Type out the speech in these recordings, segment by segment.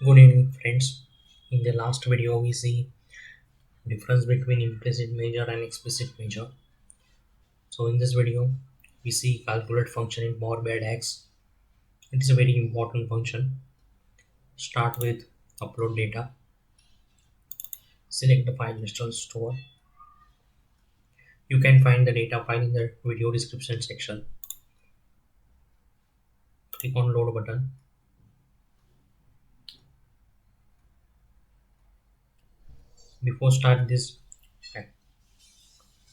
Good evening, friends. In the last video, we see difference between implicit measure and explicit measure. So in this video, we see calculate function in Power BI DAX. It is a very important function. Start with upload data. Select the file install store. You can find the data file in the video description section. Click on load button. Before start this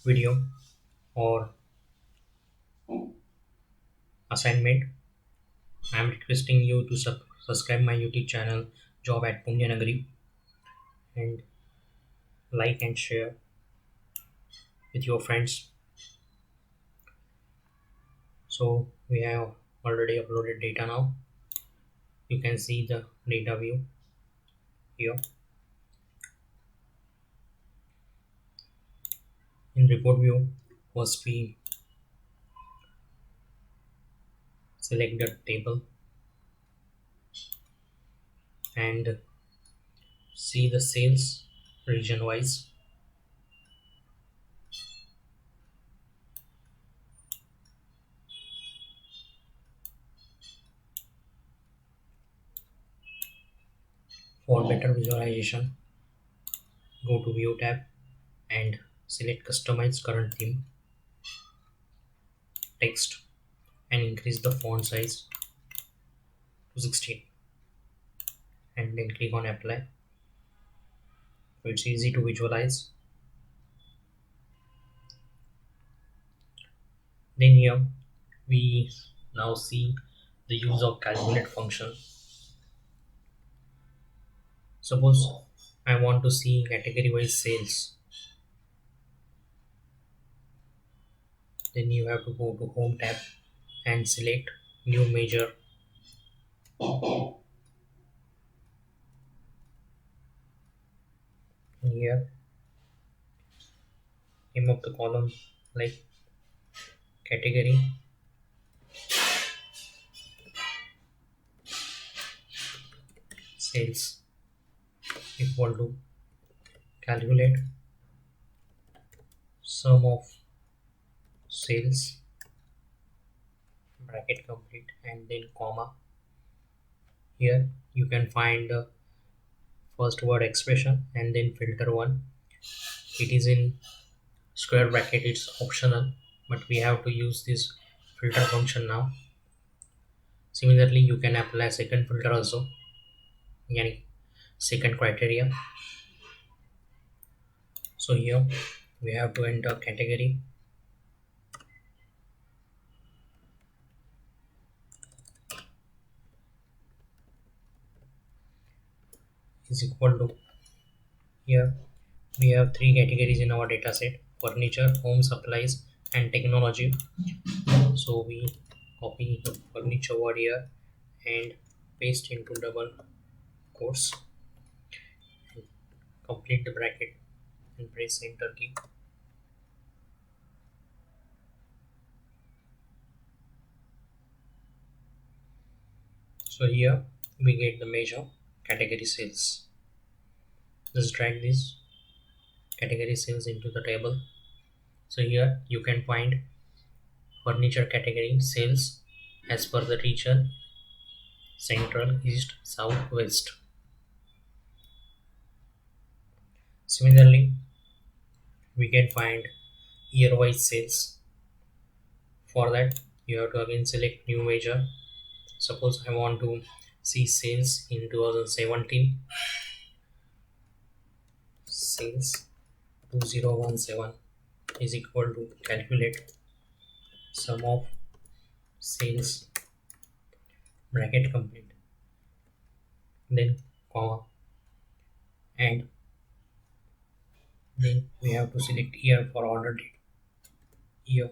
video or assignment, I am requesting you to subscribe my YouTube channel Job at Punyanagari and like and share with your friends. So we have already uploaded data now. You can see the data view here. In report view, first we select the table and see the sales region wise. For better visualization, go to view tab and select customize current theme text and increase the font size to 16 and then click on apply. So it's easy to visualize. Then here we now see the use of calculate function. Suppose I want to see category wise sales. Then you have to go to home tab and select new measure. Here name of the column like category sales equal to calculate sum of sales bracket complete and then comma. Here you can find the first word expression and then filter one. It is in square bracket, it's optional, but we have to use this filter function now. Similarly, you can apply second filter also, yani second criteria. So here we have to enter category is equal to, here we have three categories in our data set: furniture, home supplies and technology. So we copy the furniture word here and paste into double quotes, complete the bracket and press enter key. So here we get the measure category sales. Just drag this category sales into the table. So here you can find furniture category sales as per the region: central, east, south, west. Similarly, we can find year wise sales. For that, you have to again select new measure. Suppose I want to see sales in 2017. Sales 2017 is equal to calculate sum of sales bracket complete, then comma, and then we have to select year for order date. Year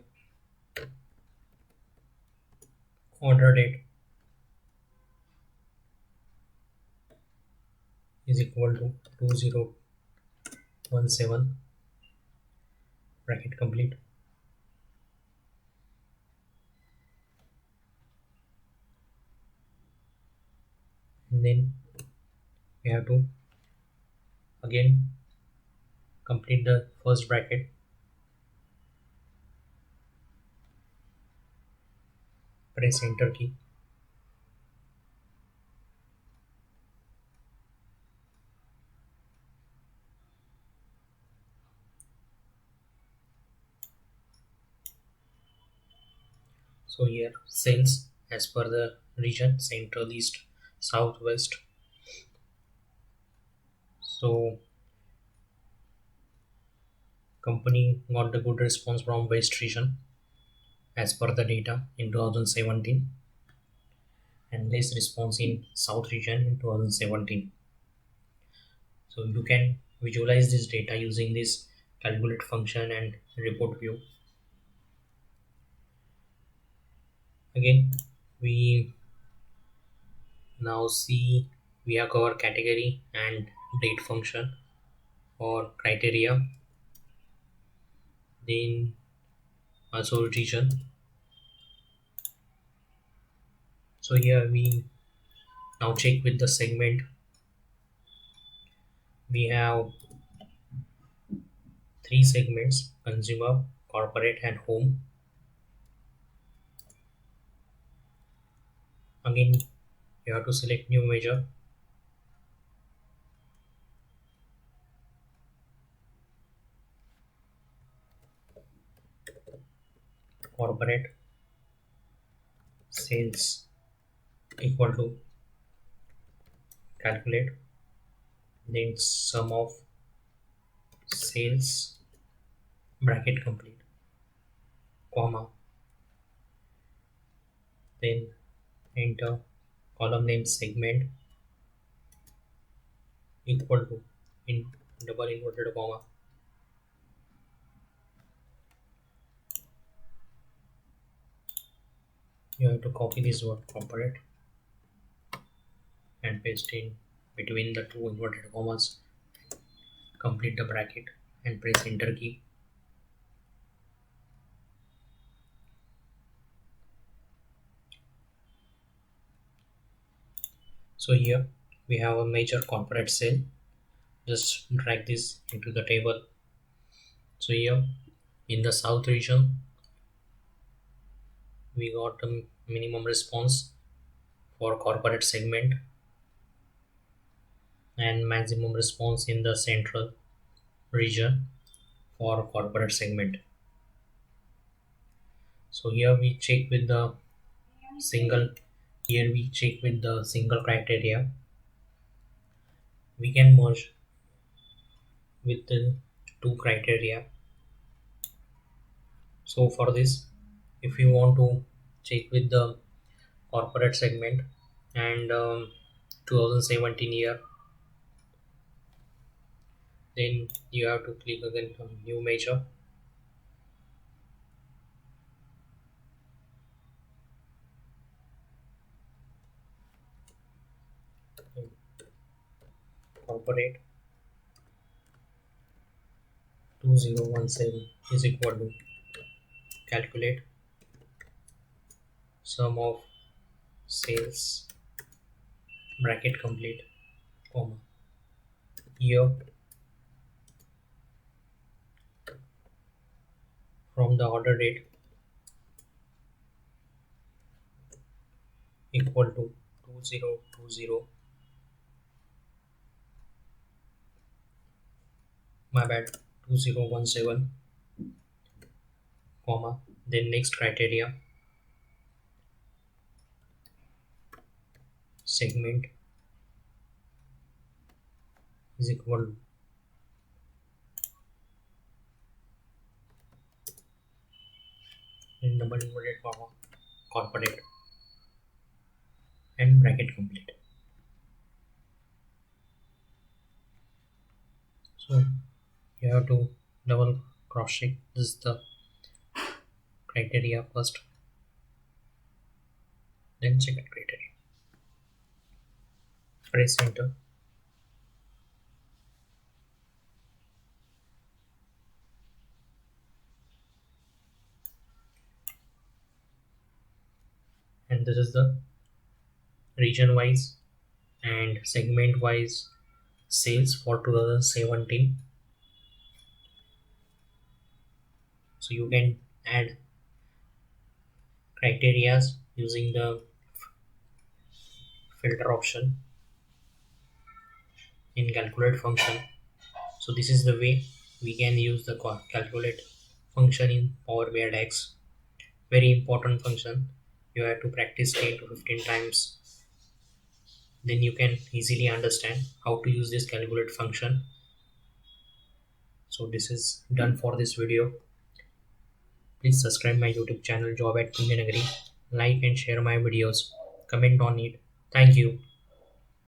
order date is equal to 2017 bracket complete, and then we have to again complete the first bracket, press enter key. So here sales as per the region, central, east, southwest. So company got the good response from west region as per the data in 2017, and less response in south region in 2017. So you can visualize this data using this calculate function and report view. Again, we now see we have our category and date function or criteria, then also region. So here we now check with the segment. We have three segments: consumer, corporate, and home. Again, you have to select new measure, corporate sales equal to calculate, then sum of sales bracket complete, comma, then enter column name segment equal to in double inverted comma. You have to copy this word corporate and paste in between the two inverted commas, complete the bracket and press enter key. So here we have a major corporate sale. Just drag this into the table. So here in the south region we got a minimum response for corporate segment and maximum response in the central region for corporate segment. So here we check with the single, here we check with the single criteria. We can merge with the two criteria. So for this, if you want to check with the corporate segment and 2017 year, then you have to click again on new measure, corporate 2017 is equal to calculate sum of sales bracket complete, comma, year from the order date equal to 2020, my bad, 2017, comma, then next criteria segment is equal to in double inverted comma corporate and bracket complete. So you have to double cross check this is the criteria first, then second criteria. Press enter. And this is the region wise and segment wise sales for 2017. So you can add criterias using the filter option in calculate function. So this is the way we can use the calculate function in Power BI DAX. Very important function. You have to practice 10 to 15 times. Then you can easily understand how to use this calculate function. So this is done for this video. Please subscribe my YouTube channel Job at Punjanagari. Like and share my videos. Comment on it. Thank you.